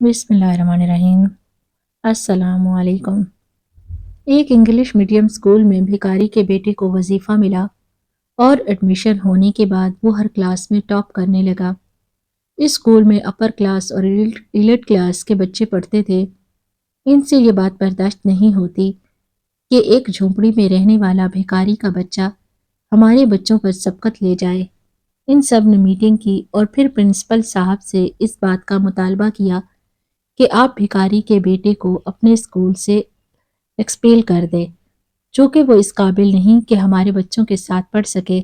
بسم اللہ الرحمن الرحیم۔ السلام علیکم۔ ایک انگلش میڈیم اسکول میں بھکاری کے بیٹے کو وظیفہ ملا اور ایڈمیشن ہونے کے بعد وہ ہر کلاس میں ٹاپ کرنے لگا۔ اس اسکول میں اپر کلاس اور ایلٹ کلاس کے بچے پڑھتے تھے۔ ان سے یہ بات برداشت نہیں ہوتی کہ ایک جھونپڑی میں رہنے والا بھکاری کا بچہ ہمارے بچوں پر سبقت لے جائے۔ ان سب نے میٹنگ کی اور پھر پرنسپل صاحب سے اس بات کا مطالبہ کیا کہ آپ بھکاری کے بیٹے کو اپنے اسکول سے ایکسپیل کر دے، چونکہ وہ اس قابل نہیں کہ ہمارے بچوں کے ساتھ پڑھ سکے۔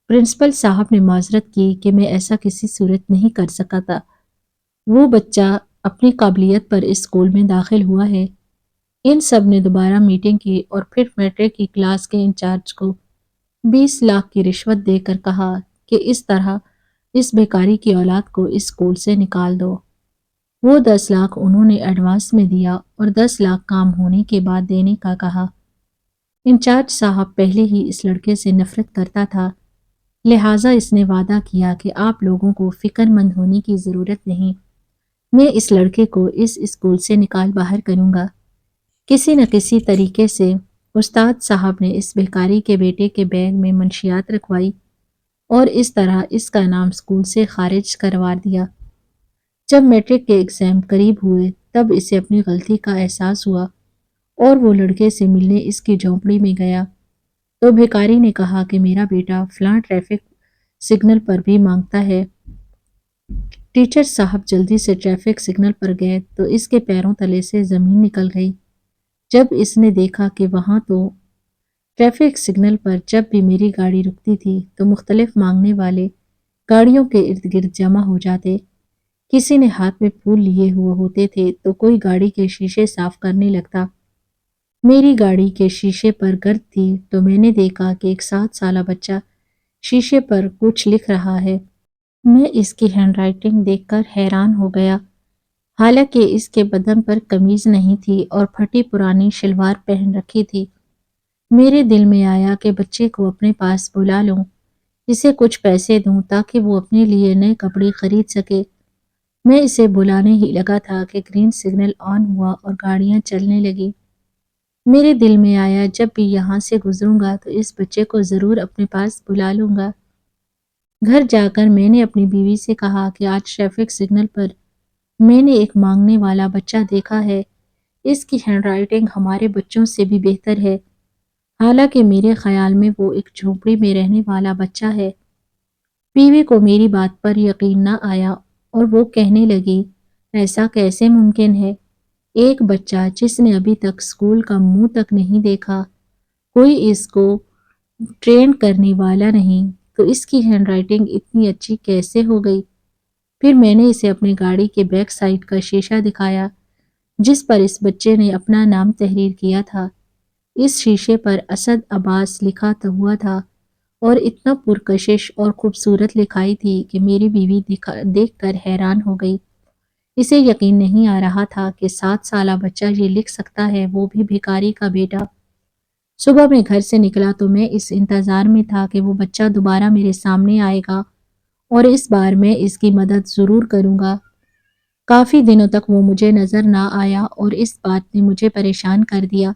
پرنسپل صاحب نے معذرت کی کہ میں ایسا کسی صورت نہیں کر سکا تھا۔ وہ بچہ اپنی قابلیت پر اس اسکول میں داخل ہوا ہے۔ ان سب نے دوبارہ میٹنگ کی اور پھر میٹرک کی کلاس کے انچارج کو 20 لاکھ کی رشوت دے کر کہا کہ اس طرح اس بھکاری کی اولاد کو اس اسکول سے نکال دو۔ وہ 10 لاکھ انہوں نے ایڈوانس میں دیا اور 10 لاکھ کام ہونے کے بعد دینے کا کہا۔ انچارج صاحب پہلے ہی اس لڑکے سے نفرت کرتا تھا، لہٰذا اس نے وعدہ کیا کہ آپ لوگوں کو فکر مند ہونے کی ضرورت نہیں، میں اس لڑکے کو اس اسکول سے نکال باہر کروں گا۔ کسی نہ کسی طریقے سے استاد صاحب نے اس بھکاری کے بیٹے کے بیگ میں منشیات رکھوائی اور اس طرح اس کا نام اسکول سے خارج کروا دیا۔ جب میٹرک کے ایگزام قریب ہوئے تب اسے اپنی غلطی کا احساس ہوا اور وہ لڑکے سے ملنے اس کی جھونپڑی میں گیا تو بھکاری نے کہا کہ میرا بیٹا فلاں ٹریفک سگنل پر بھی مانگتا ہے۔ ٹیچر صاحب جلدی سے ٹریفک سگنل پر گئے تو اس کے پیروں تلے سے زمین نکل گئی جب اس نے دیکھا کہ وہاں تو ٹریفک سگنل پر جب بھی میری گاڑی رکتی تھی تو مختلف مانگنے والے گاڑیوں کے ارد گرد جمع ہو جاتے۔ کسی نے ہاتھ میں پھول لیے ہوئے ہوتے تھے تو کوئی گاڑی کے شیشے صاف کرنے لگتا۔ میری گاڑی کے شیشے پر گرد تھی تو میں نے دیکھا کہ ایک 7 سالہ بچہ شیشے پر کچھ لکھ رہا ہے۔ میں اس کی ہینڈ رائٹنگ دیکھ کر حیران ہو گیا، حالانکہ اس کے بدن پر قمیض نہیں تھی اور پھٹی پرانی شلوار پہن رکھی تھی۔ میرے دل میں آیا کہ بچے کو اپنے پاس بلا لوں، اسے کچھ پیسے دوں تاکہ وہ اپنے لیے نئے کپڑے خرید سکے۔ میں اسے بلانے ہی لگا تھا کہ گرین سگنل آن ہوا اور گاڑیاں چلنے لگی۔ میرے دل میں آیا جب بھی یہاں سے گزروں گا تو اس بچے کو ضرور اپنے پاس بلا لوں گا۔ گھر جا کر میں نے اپنی بیوی سے کہا کہ آج ٹریفک سگنل پر میں نے ایک مانگنے والا بچہ دیکھا ہے، اس کی ہینڈ رائٹنگ ہمارے بچوں سے بھی بہتر ہے، حالانکہ میرے خیال میں وہ ایک جھونپڑی میں رہنے والا بچہ ہے۔ بیوی کو میری بات پر یقین نہ آیا اور وہ کہنے لگی، ایسا کیسے ممکن ہے؟ ایک بچہ جس نے ابھی تک اسکول کا منہ تک نہیں دیکھا، کوئی اس کو ٹرین کرنے والا نہیں، تو اس کی ہینڈ رائٹنگ اتنی اچھی کیسے ہو گئی؟ پھر میں نے اسے اپنی گاڑی کے بیک سائیڈ کا شیشہ دکھایا جس پر اس بچے نے اپنا نام تحریر کیا تھا۔ اس شیشے پر اسد عباس لکھا ہوا تھا اور اتنا پرکشش اور خوبصورت لکھائی تھی کہ میری بیوی دیکھ کر حیران ہو گئی۔ اسے یقین نہیں آ رہا تھا کہ 7 سالہ بچہ یہ لکھ سکتا ہے، وہ بھی بھکاری کا بیٹا۔ صبح میں گھر سے نکلا تو میں اس انتظار میں تھا کہ وہ بچہ دوبارہ میرے سامنے آئے گا اور اس بار میں اس کی مدد ضرور کروں گا۔ کافی دنوں تک وہ مجھے نظر نہ آیا اور اس بات نے مجھے پریشان کر دیا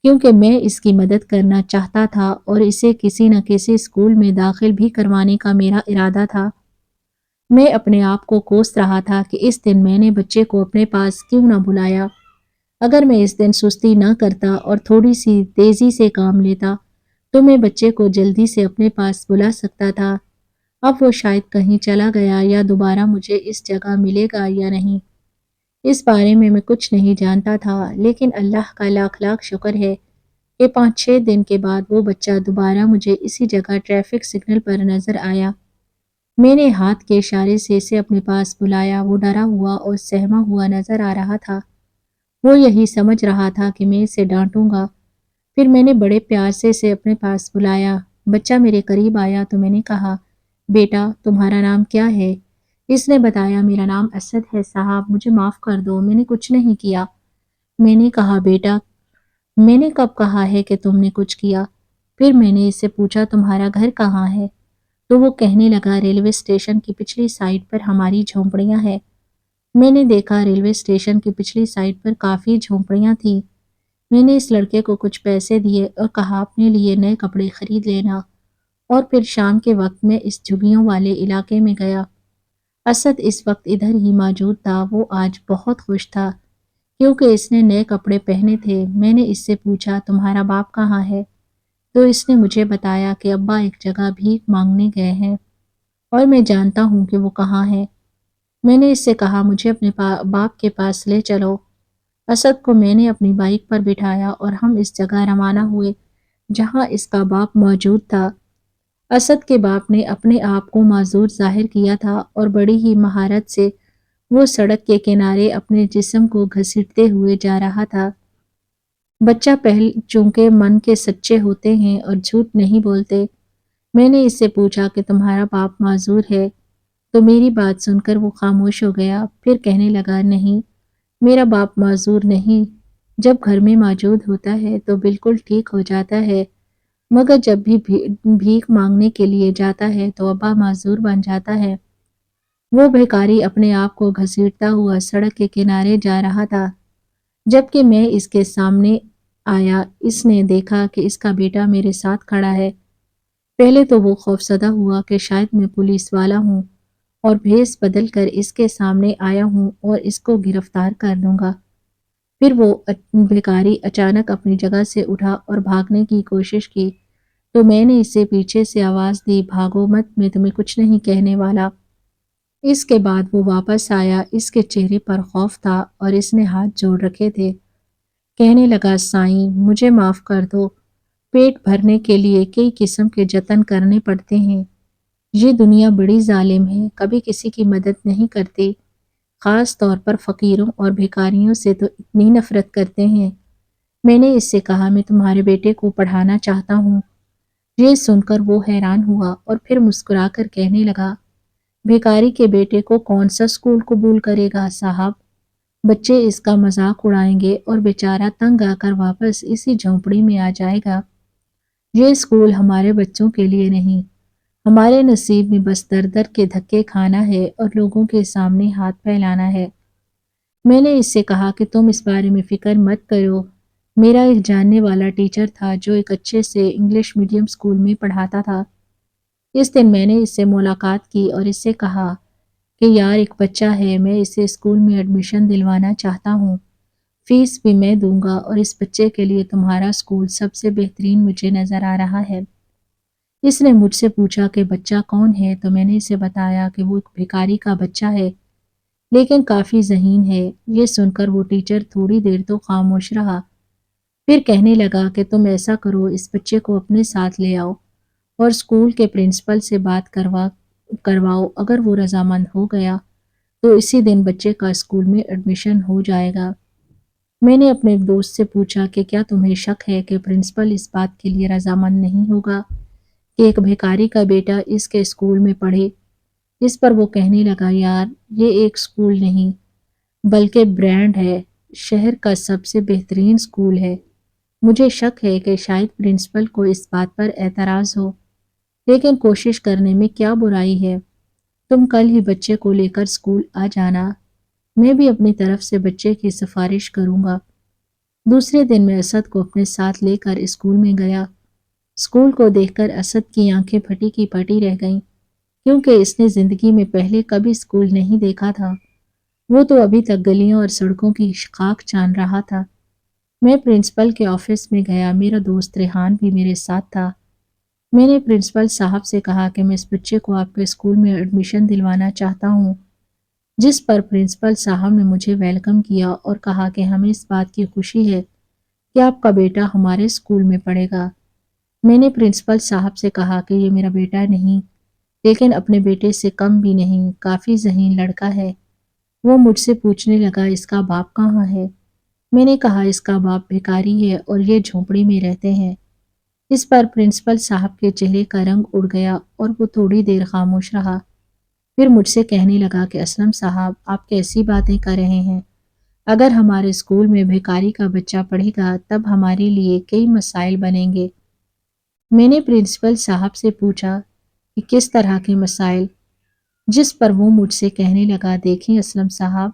کیونکہ میں اس کی مدد کرنا چاہتا تھا اور اسے کسی نہ کسی اسکول میں داخل بھی کروانے کا میرا ارادہ تھا۔ میں اپنے آپ کو کوس رہا تھا کہ اس دن میں نے بچے کو اپنے پاس کیوں نہ بلایا۔ اگر میں اس دن سستی نہ کرتا اور تھوڑی سی تیزی سے کام لیتا تو میں بچے کو جلدی سے اپنے پاس بلا سکتا تھا۔ اب وہ شاید کہیں چلا گیا یا دوبارہ مجھے اس جگہ ملے گا یا نہیں، اس بارے میں کچھ نہیں جانتا تھا، لیکن اللہ کا لاکھ لاکھ شکر ہے کہ 5-6 دن کے بعد وہ بچہ دوبارہ مجھے اسی جگہ ٹریفک سگنل پر نظر آیا۔ میں نے ہاتھ کے اشارے سے اسے اپنے پاس بلایا۔ وہ ڈرا ہوا اور سہما ہوا نظر آ رہا تھا۔ وہ یہی سمجھ رہا تھا کہ میں اسے ڈانٹوں گا۔ پھر میں نے بڑے پیار سے اسے اپنے پاس بلایا۔ بچہ میرے قریب آیا تو میں نے کہا، بیٹا تمہارا نام کیا ہے؟ اس نے بتایا، میرا نام اسد ہے صاحب، مجھے معاف کر دو، میں نے کچھ نہیں کیا۔ میں نے کہا، بیٹا میں نے کب کہا ہے کہ تم نے کچھ کیا؟ پھر میں نے اس سے پوچھا، تمہارا گھر کہاں ہے؟ تو وہ کہنے لگا، ریلوے اسٹیشن کی پچھلی سائڈ پر ہماری جھونپڑیاں ہیں۔ میں نے دیکھا ریلوے اسٹیشن کی پچھلی سائڈ پر کافی جھونپڑیاں تھیں۔ میں نے اس لڑکے کو کچھ پیسے دیے اور کہا اپنے لیے نئے کپڑے خرید لینا، اور پھر شام کے وقت میں اس جھگیوں والے علاقے میں گیا۔ اسد اس وقت ادھر ہی موجود تھا۔ وہ آج بہت خوش تھا کیونکہ اس نے نئے کپڑے پہنے تھے۔ میں نے اس سے پوچھا تمہارا باپ کہاں ہے؟ تو اس نے مجھے بتایا کہ ابا ایک جگہ بھیک مانگنے گئے ہیں اور میں جانتا ہوں کہ وہ کہاں ہے۔ میں نے اس سے کہا مجھے اپنے باپ کے پاس لے چلو۔ اسد کو میں نے اپنی بائک پر بٹھایا اور ہم اس جگہ روانہ ہوئے جہاں اس کا باپ موجود تھا۔ اسد کے باپ نے اپنے آپ کو معذور ظاہر کیا تھا اور بڑی ہی مہارت سے وہ سڑک کے کنارے اپنے جسم کو گھسیٹتے ہوئے جا رہا تھا۔ بچہ پہل چونکہ من کے سچے ہوتے ہیں اور جھوٹ نہیں بولتے، میں نے اس سے پوچھا کہ تمہارا باپ معذور ہے؟ تو میری بات سن کر وہ خاموش ہو گیا، پھر کہنے لگا نہیں، میرا باپ معذور نہیں، جب گھر میں موجود ہوتا ہے تو بالکل ٹھیک ہو جاتا ہے، مگر جب بھی بھیک مانگنے کے لیے جاتا ہے تو ابا معذور بن جاتا ہے۔ وہ بھیکاری اپنے آپ کو گھسیٹتا ہوا سڑک کے کنارے جا رہا تھا۔ جبکہ میں اس کے سامنے آیا، اس نے دیکھا کہ اس کا بیٹا میرے ساتھ کھڑا ہے۔ پہلے تو وہ خوفزدہ ہوا کہ شاید میں پولیس والا ہوں اور بھیس بدل کر اس کے سامنے آیا ہوں اور اس کو گرفتار کر لوں گا۔ پھر وہ بھیکاری اچانک اپنی جگہ سے اٹھا اور بھاگنے کی کوشش کی تو میں نے اسے پیچھے سے آواز دی، بھاگو مت، میں تمہیں کچھ نہیں کہنے والا۔ اس کے بعد وہ واپس آیا، اس کے چہرے پر خوف تھا اور اس نے ہاتھ جوڑ رکھے تھے۔ کہنے لگا سائیں مجھے معاف کر دو، پیٹ بھرنے کے لیے کئی قسم کے جتن کرنے پڑتے ہیں۔ یہ دنیا بڑی ظالم ہے، کبھی کسی کی مدد نہیں کرتی، خاص طور پر فقیروں اور بھیکاریوں سے تو اتنی نفرت کرتے ہیں۔ میں نے اس سے کہا میں تمہارے بیٹے کو پڑھانا چاہتا ہوں۔ یہ سن کر وہ حیران ہوا اور پھر مسکرا کر کہنے لگا، بھیکاری کے بیٹے کو کون سا اسکول قبول کرے گا صاحب؟ بچے اس کا مذاق اڑائیں گے اور بیچارہ تنگ آ کر واپس اسی جھونپڑی میں آ جائے گا۔ یہ اسکول ہمارے بچوں کے لیے نہیں، ہمارے نصیب میں بس در در کے دھکے کھانا ہے اور لوگوں کے سامنے ہاتھ پھیلانا ہے۔ میں نے اس سے کہا کہ تم اس بارے میں فکر مت کرو، میرا ایک جاننے والا ٹیچر تھا جو ایک اچھے سے انگلش میڈیم اسکول میں پڑھاتا تھا۔ اس دن میں نے اس سے ملاقات کی اور اس سے کہا کہ یار ایک بچہ ہے، میں اسے اسکول میں ایڈمیشن دلوانا چاہتا ہوں، فیس بھی میں دوں گا اور اس بچے کے لیے تمہارا اسکول سب سے بہترین مجھے نظر آ رہا ہے۔ اس نے مجھ سے پوچھا کہ بچہ کون ہے تو میں نے اسے بتایا کہ وہ ایک بھیکاری کا بچہ ہے لیکن کافی ذہین ہے۔ یہ سن کر وہ ٹیچر تھوڑی دیر تو خاموش رہا، پھر کہنے لگا کہ تم ایسا کرو، اس بچے کو اپنے ساتھ لے آؤ اور اسکول کے پرنسپل سے بات کرواؤ، اگر وہ رضامند ہو گیا تو اسی دن بچے کا اسکول میں ایڈمیشن ہو جائے گا۔ میں نے اپنے ایک دوست سے پوچھا کہ کیا تمہیں شک ہے کہ پرنسپل اس بات کے لیے رضامند نہیں ہوگا کہ ایک بھیکاری کا بیٹا اس کے اسکول میں پڑھے؟ اس پر وہ کہنے لگا یار یہ ایک اسکول نہیں بلکہ برانڈ ہے، شہر کا سب سے بہترین اسکول ہے۔ مجھے شک ہے کہ شاید پرنسپل کو اس بات پر اعتراض ہو، لیکن کوشش کرنے میں کیا برائی ہے۔ تم کل ہی بچے کو لے کر اسکول آ جانا، میں بھی اپنی طرف سے بچے کی سفارش کروں گا۔ دوسرے دن میں اسد کو اپنے ساتھ لے کر اسکول میں گیا۔ اسکول کو دیکھ کر اسد کی آنکھیں پھٹی کی پھٹی رہ گئیں کیونکہ اس نے زندگی میں پہلے کبھی اسکول نہیں دیکھا تھا۔ وہ تو ابھی تک گلیوں اور سڑکوں کی خاک چھان رہا تھا۔ میں پرنسپل کے آفس میں گیا، میرا دوست ریحان بھی میرے ساتھ تھا۔ میں نے پرنسپل صاحب سے کہا کہ میں اس بچے کو آپ کے اسکول میں ایڈمیشن دلوانا چاہتا ہوں، جس پر پرنسپل صاحب نے مجھے ویلکم کیا اور کہا کہ ہمیں اس بات کی خوشی ہے کہ آپ کا بیٹا ہمارے اسکول میں پڑھے گا۔ میں نے پرنسپل صاحب سے کہا کہ یہ میرا بیٹا نہیں، لیکن اپنے بیٹے سے کم بھی نہیں، کافی ذہین لڑکا ہے۔ وہ مجھ سے پوچھنے لگا اس کا باپ کہاں ہے؟ میں نے کہا اس کا باپ بھیکاری ہے اور یہ جھونپڑی میں رہتے ہیں۔ اس پر پرنسپل صاحب کے چہرے کا رنگ اڑ گیا اور وہ تھوڑی دیر خاموش رہا، پھر مجھ سے کہنے لگا کہ اسلم صاحب آپ کیسی باتیں کر رہے ہیں؟ اگر ہمارے اسکول میں بھیکاری کا بچہ پڑھے گا تب ہمارے لیے کئی مسائل بنیں گے۔ میں نے پرنسپل صاحب سے پوچھا کہ کس طرح کے مسائل؟ جس پر وہ مجھ سے کہنے لگا دیکھیں اسلم صاحب،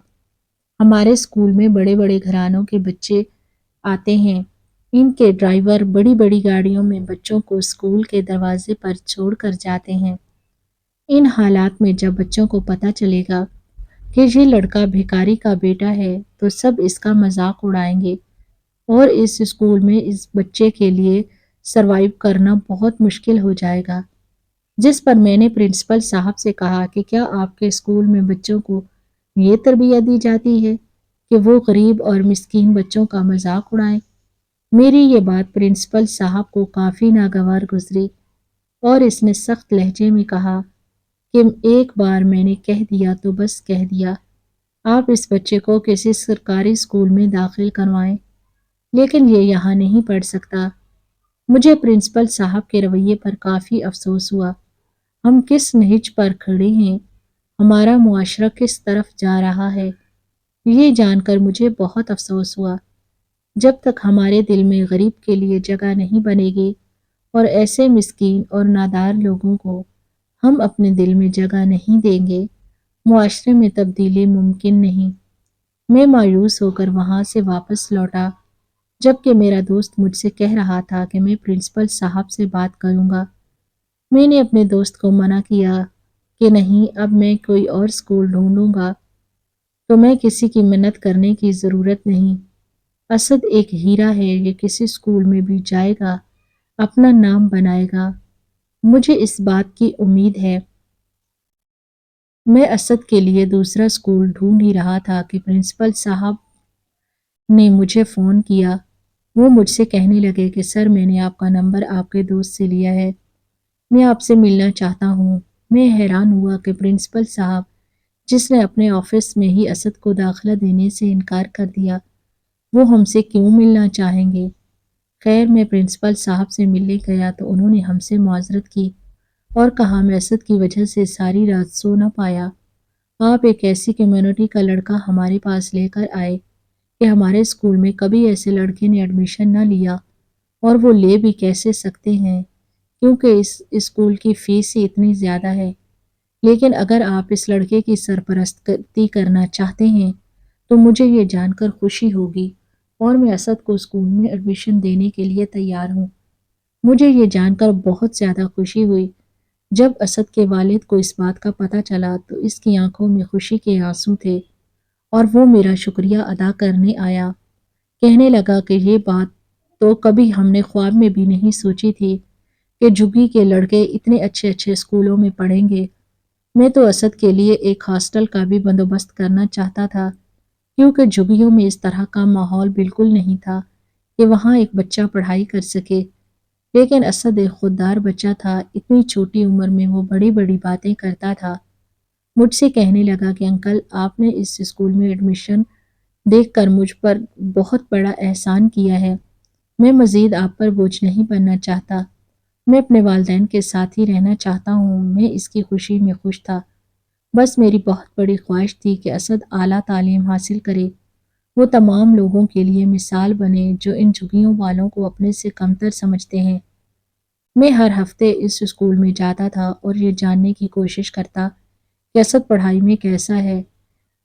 ہمارے اسکول میں بڑے بڑے گھرانوں کے بچے آتے ہیں۔ ان کے ڈرائیور بڑی بڑی گاڑیوں میں بچوں کو اسکول کے دروازے پر چھوڑ کر جاتے ہیں۔ ان حالات میں جب بچوں کو پتہ چلے گا کہ یہ لڑکا بھکاری کا بیٹا ہے تو سب اس کا مذاق اڑائیں گے اور اس اسکول میں اس بچے کے لیے سروائیو کرنا بہت مشکل ہو جائے گا۔ جس پر میں نے پرنسپل صاحب سے کہا کہ کیا آپ کے اسکول میں بچوں کو یہ تربیت دی جاتی ہے کہ وہ غریب اور مسکین بچوں کا مذاق اڑائیں؟ میری یہ بات پرنسپل صاحب کو کافی ناگوار گزری اور اس نے سخت لہجے میں کہا کہ ایک بار میں نے کہہ دیا تو بس کہہ دیا، آپ اس بچے کو کسی سرکاری اسکول میں داخل کروائیں، لیکن یہ یہاں نہیں پڑھ سکتا۔ مجھے پرنسپل صاحب کے رویے پر کافی افسوس ہوا۔ ہم کس نہج پر کھڑے ہیں، ہمارا معاشرہ کس طرف جا رہا ہے، یہ جان کر مجھے بہت افسوس ہوا۔ جب تک ہمارے دل میں غریب کے لیے جگہ نہیں بنے گی اور ایسے مسکین اور نادار لوگوں کو ہم اپنے دل میں جگہ نہیں دیں گے، معاشرے میں تبدیلی ممکن نہیں۔ میں مایوس ہو کر وہاں سے واپس لوٹا، جبکہ میرا دوست مجھ سے کہہ رہا تھا کہ میں پرنسپل صاحب سے بات کروں گا۔ میں نے اپنے دوست کو منع کیا کہ نہیں، اب میں کوئی اور اسکول ڈھونڈوں گا، تو میں کسی کی منت کرنے کی ضرورت نہیں۔ اسد ایک ہیرا ہے، یہ کسی اسکول میں بھی جائے گا، اپنا نام بنائے گا، مجھے اس بات کی امید ہے۔ میں اسد کے لیے دوسرا اسکول ڈھونڈ ہی رہا تھا کہ پرنسپل صاحب نے مجھے فون کیا۔ وہ مجھ سے کہنے لگے کہ سر، میں نے آپ کا نمبر آپ کے دوست سے لیا ہے، میں آپ سے ملنا چاہتا ہوں۔ میں حیران ہوا کہ پرنسپل صاحب، جس نے اپنے آفس میں ہی اسد کو داخلہ دینے سے انکار کر دیا، وہ ہم سے کیوں ملنا چاہیں گے؟ خیر، میں پرنسپل صاحب سے ملنے گیا تو انہوں نے ہم سے معذرت کی اور کہا میں اسد کی وجہ سے ساری رات سو نہ پایا۔ آپ ایک ایسی کمیونٹی کا لڑکا ہمارے پاس لے کر آئے کہ ہمارے اسکول میں کبھی ایسے لڑکے نے ایڈمیشن نہ لیا، اور وہ لے بھی کیسے سکتے ہیں کیونکہ اس اسکول کی فیس ہی اتنی زیادہ ہے۔ لیکن اگر آپ اس لڑکے کی سرپرستی کرنا چاہتے ہیں تو مجھے یہ جان کر خوشی ہوگی اور میں اسد کو اسکول میں ایڈمیشن دینے کے لیے تیار ہوں۔ مجھے یہ جان کر بہت زیادہ خوشی ہوئی۔ جب اسد کے والد کو اس بات کا پتہ چلا تو اس کی آنکھوں میں خوشی کے آنسو تھے اور وہ میرا شکریہ ادا کرنے آیا۔ کہنے لگا کہ یہ بات تو کبھی ہم نے خواب میں بھی نہیں سوچی تھی کہ جھگی کے لڑکے اتنے اچھے اچھے اسکولوں میں پڑھیں گے۔ میں تو اسد کے لیے ایک ہاسٹل کا بھی بندوبست کرنا چاہتا تھا، کیونکہ جھگیوں میں اس طرح کا ماحول بالکل نہیں تھا کہ وہاں ایک بچہ پڑھائی کر سکے۔ لیکن اسد ایک خوددار بچہ تھا، اتنی چھوٹی عمر میں وہ بڑی بڑی باتیں کرتا تھا۔ مجھ سے کہنے لگا کہ انکل، آپ نے اس اسکول میں ایڈمیشن دیکھ کر مجھ پر بہت بڑا احسان کیا ہے۔ میں مزید آپ پر بوجھ نہیں بننا چاہتا، میں اپنے والدین کے ساتھ ہی رہنا چاہتا ہوں۔ میں اس کی خوشی میں خوش تھا۔ بس میری بہت بڑی خواہش تھی کہ اسد اعلیٰ تعلیم حاصل کرے، وہ تمام لوگوں کے لیے مثال بنے جو ان جھگیوں والوں کو اپنے سے کمتر سمجھتے ہیں۔ میں ہر ہفتے اس اسکول میں جاتا تھا اور یہ جاننے کی کوشش کرتا کہ اسد پڑھائی میں کیسا ہے۔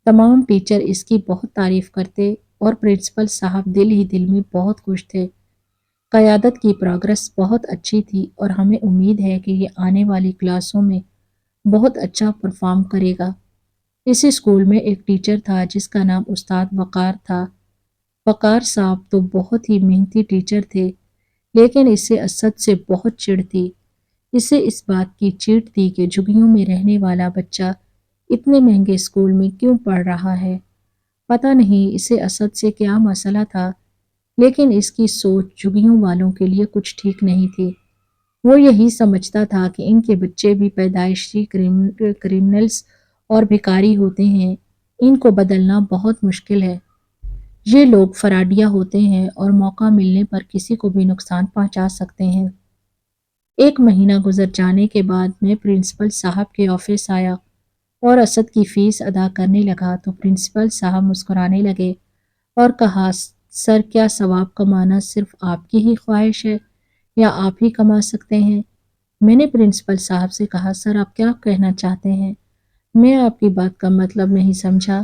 تمام ٹیچر اس کی بہت تعریف کرتے اور پرنسپل صاحب دل ہی دل میں بہت خوش تھے۔ قیادت کی پروگرس بہت اچھی تھی اور ہمیں امید ہے کہ یہ آنے والی کلاسوں میں بہت اچھا پرفارم کرے گا۔ اس اسکول میں ایک ٹیچر تھا جس کا نام استاد وقار تھا۔ وقار صاحب تو بہت ہی محنتی ٹیچر تھے، لیکن اسے اسد سے بہت چڑ تھی۔ اسے اس بات کی چڑ تھی کہ جھگیوں میں رہنے والا بچہ اتنے مہنگے اسکول میں کیوں پڑھ رہا ہے۔ پتہ نہیں اسے اسد سے کیا مسئلہ تھا، لیکن اس کی سوچ جھگیوں والوں کے لیے کچھ ٹھیک نہیں تھی۔ وہ یہی سمجھتا تھا کہ ان کے بچے بھی پیدائشی کرمنلز اور بھکاری ہوتے ہیں، ان کو بدلنا بہت مشکل ہے۔ یہ لوگ فراڈیا ہوتے ہیں اور موقع ملنے پر کسی کو بھی نقصان پہنچا سکتے ہیں۔ ایک مہینہ گزر جانے کے بعد میں پرنسپل صاحب کے آفس آیا اور اسد کی فیس ادا کرنے لگا تو پرنسپل صاحب مسکرانے لگے اور کہا، سر، کیا ثواب کمانا صرف آپ کی ہی خواہش ہے یا آپ ہی کما سکتے ہیں؟ میں نے پرنسپل صاحب سے کہا، سر، آپ کیا کہنا چاہتے ہیں؟ میں آپ کی بات کا مطلب نہیں سمجھا۔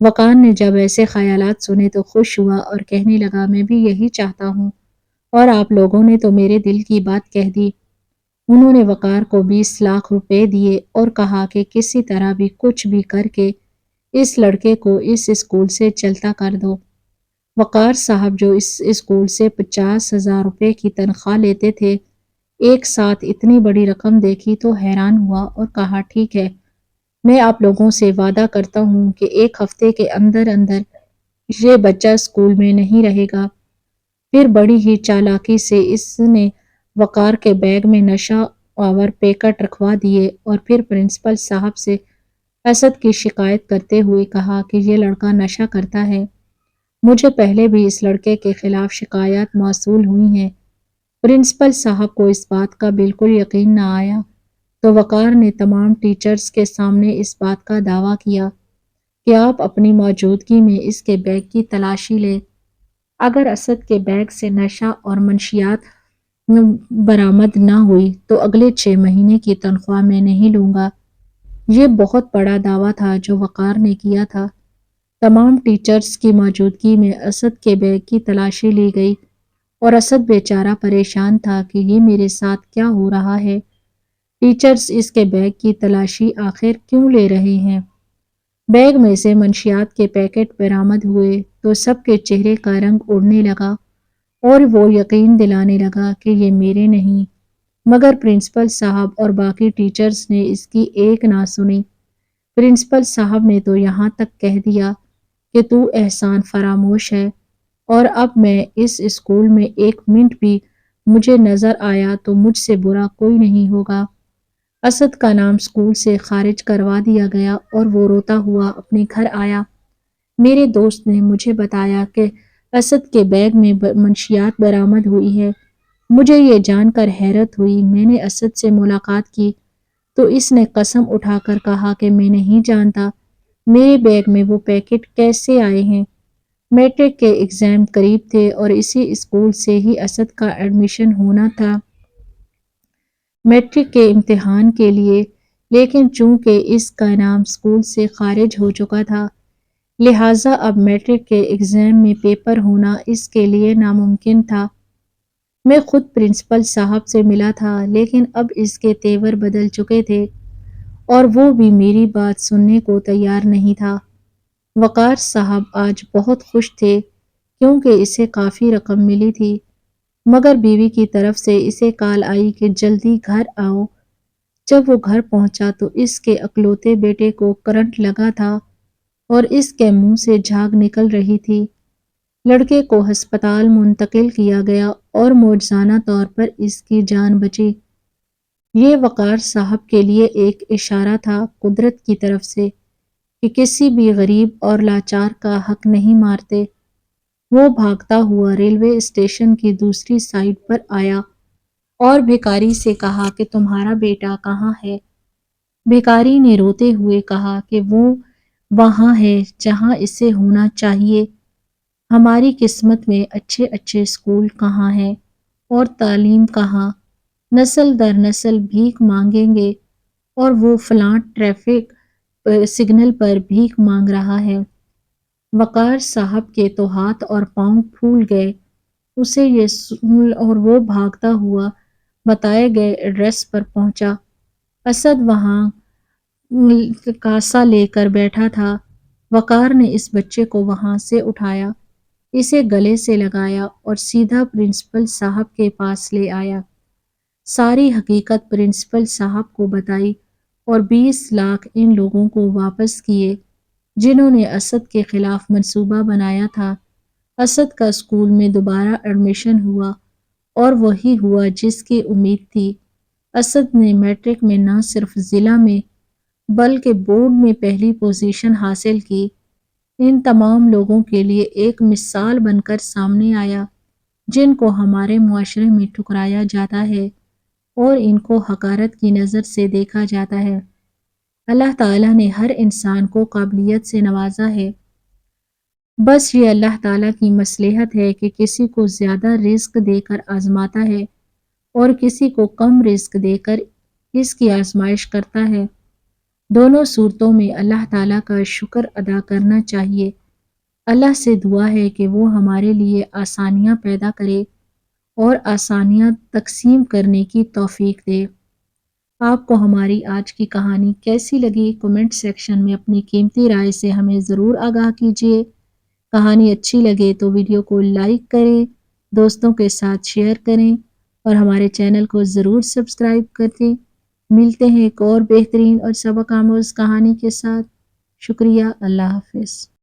وقار نے جب ایسے خیالات سنے تو خوش ہوا اور کہنے لگا میں بھی یہی چاہتا ہوں، اور آپ لوگوں نے تو میرے دل کی بات کہہ دی۔ انہوں نے وقار کو 20 لاکھ روپے دیے اور کہا کہ کسی طرح بھی کچھ بھی کر کے اس لڑکے کو اس اسکول سے چلتا کر دو۔ وقار صاحب جو اس اسکول سے 50,000 روپے کی تنخواہ لیتے تھے، ایک ساتھ اتنی بڑی رقم دیکھی تو حیران ہوا اور کہا ٹھیک ہے، میں آپ لوگوں سے وعدہ کرتا ہوں کہ 1 ہفتے کے اندر اندر یہ بچہ اسکول میں نہیں رہے گا۔ پھر بڑی ہی چالاکی سے اس نے وقار کے بیگ میں نشہ آور پیکٹ رکھوا دیے اور پھر پرنسپل صاحب سے اسد کی شکایت کرتے ہوئے کہا کہ یہ لڑکا نشہ کرتا ہے۔ مجھے پہلے بھی اس لڑکے کے خلاف شکایات موصول ہوئی ہیں۔ پرنسپل صاحب کو اس بات کا بالکل یقین نہ آیا تو وقار نے تمام ٹیچرز کے سامنے اس بات کا دعویٰ کیا کہ آپ اپنی موجودگی میں اس کے بیگ کی تلاشی لیں۔ اگر اسد کے بیگ سے نشہ اور منشیات برآمد نہ ہوئی تو اگلے 6 مہینے کی تنخواہ میں نہیں لوں گا۔ یہ بہت بڑا دعویٰ تھا جو وقار نے کیا تھا۔ تمام ٹیچرز کی موجودگی میں اسد کے بیگ کی تلاشی لی گئی اور اسد بیچارہ پریشان تھا کہ یہ میرے ساتھ کیا ہو رہا ہے۔ ٹیچرز اس کے بیگ کی تلاشی آخر کیوں لے رہے ہیں؟ بیگ میں سے منشیات کے پیکٹ برآمد ہوئے تو سب کے چہرے کا رنگ اڑنے لگا اور وہ یقین دلانے لگا کہ یہ میرے نہیں، مگر پرنسپل صاحب اور باقی ٹیچرز نے اس کی ایک نہ سنی۔ پرنسپل صاحب نے تو یہاں تک کہہ دیا کہ تو احسان فراموش ہے، اور اب میں اس اسکول میں 1 منٹ بھی مجھے نظر آیا تو مجھ سے برا کوئی نہیں ہوگا۔ اسد کا نام اسکول سے خارج کروا دیا گیا اور وہ روتا ہوا اپنے گھر آیا۔ میرے دوست نے مجھے بتایا کہ اسد کے بیگ میں منشیات برآمد ہوئی ہے۔ مجھے یہ جان کر حیرت ہوئی۔ میں نے اسد سے ملاقات کی تو اس نے قسم اٹھا کر کہا کہ میں نہیں جانتا میرے بیگ میں وہ پیکٹ کیسے آئے ہیں۔ میٹرک کے ایگزام قریب تھے اور اسی اسکول سے ہی اسد کا ایڈمیشن ہونا تھا میٹرک کے امتحان کے لیے، لیکن چونکہ اس کا نام اسکول سے خارج ہو چکا تھا، لہٰذا اب میٹرک کے ایگزام میں پیپر ہونا اس کے لیے ناممکن تھا۔ میں خود پرنسپل صاحب سے ملا تھا، لیکن اب اس کے تیور بدل چکے تھے اور وہ بھی میری بات سننے کو تیار نہیں تھا۔ وقار صاحب آج بہت خوش تھے کیونکہ اسے کافی رقم ملی تھی، مگر بیوی کی طرف سے اسے کال آئی کہ جلدی گھر آؤ۔ جب وہ گھر پہنچا تو اس کے اکلوتے بیٹے کو کرنٹ لگا تھا اور اس کے منہ سے جھاگ نکل رہی تھی۔ لڑکے کو ہسپتال منتقل کیا گیا اور معجزانہ طور پر اس کی جان بچی۔ یہ وقار صاحب کے لیے ایک اشارہ تھا قدرت کی طرف سے کہ کسی بھی غریب اور لاچار کا حق نہیں مارتے۔ وہ بھاگتا ہوا ریلوے اسٹیشن کی دوسری سائیڈ پر آیا اور بھکاری سے کہا کہ تمہارا بیٹا کہاں ہے؟ بھکاری نے روتے ہوئے کہا کہ وہ وہاں ہے جہاں اسے ہونا چاہیے۔ ہماری قسمت میں اچھے اچھے اسکول کہاں ہیں اور تعلیم کہاں؟ نسل در نسل بھیک مانگیں گے اور وہ فلاں ٹریفک سگنل پر بھیک مانگ رہا ہے۔ وقار صاحب کے تو ہاتھ اور پاؤں پھول گئے اسے یہ سن، اور وہ بھاگتا ہوا بتائے گئے ایڈریس پر پہنچا۔ اسد وہاں کاسا لے کر بیٹھا تھا۔ وقار نے اس بچے کو وہاں سے اٹھایا، اسے گلے سے لگایا اور سیدھا پرنسپل صاحب کے پاس لے آیا۔ ساری حقیقت پرنسپل صاحب کو بتائی اور 20 لاکھ ان لوگوں کو واپس کیے جنہوں نے اسد کے خلاف منصوبہ بنایا تھا۔ اسد کا اسکول میں دوبارہ ایڈمیشن ہوا اور وہی ہوا جس کی امید تھی۔ اسد نے میٹرک میں نہ صرف ضلع میں بلکہ بورڈ میں پہلی پوزیشن حاصل کی۔ ان تمام لوگوں کے لیے ایک مثال بن کر سامنے آیا جن کو ہمارے معاشرے میں ٹھکرایا جاتا ہے اور ان کو حقارت کی نظر سے دیکھا جاتا ہے۔ اللہ تعالیٰ نے ہر انسان کو قابلیت سے نوازا ہے، بس یہ اللہ تعالیٰ کی مصلحت ہے کہ کسی کو زیادہ رزق دے کر آزماتا ہے اور کسی کو کم رزق دے کر اس کی آزمائش کرتا ہے۔ دونوں صورتوں میں اللہ تعالیٰ کا شکر ادا کرنا چاہیے۔ اللہ سے دعا ہے کہ وہ ہمارے لیے آسانیاں پیدا کرے اور آسانیاں تقسیم کرنے کی توفیق دے۔ آپ کو ہماری آج کی کہانی کیسی لگی؟ کمنٹ سیکشن میں اپنی قیمتی رائے سے ہمیں ضرور آگاہ کیجیے۔ کہانی اچھی لگے تو ویڈیو کو لائک کریں، دوستوں کے ساتھ شیئر کریں اور ہمارے چینل کو ضرور سبسکرائب کریں۔ ملتے ہیں ایک اور بہترین اور سبق آموز کہانی کے ساتھ۔ شکریہ، اللہ حافظ۔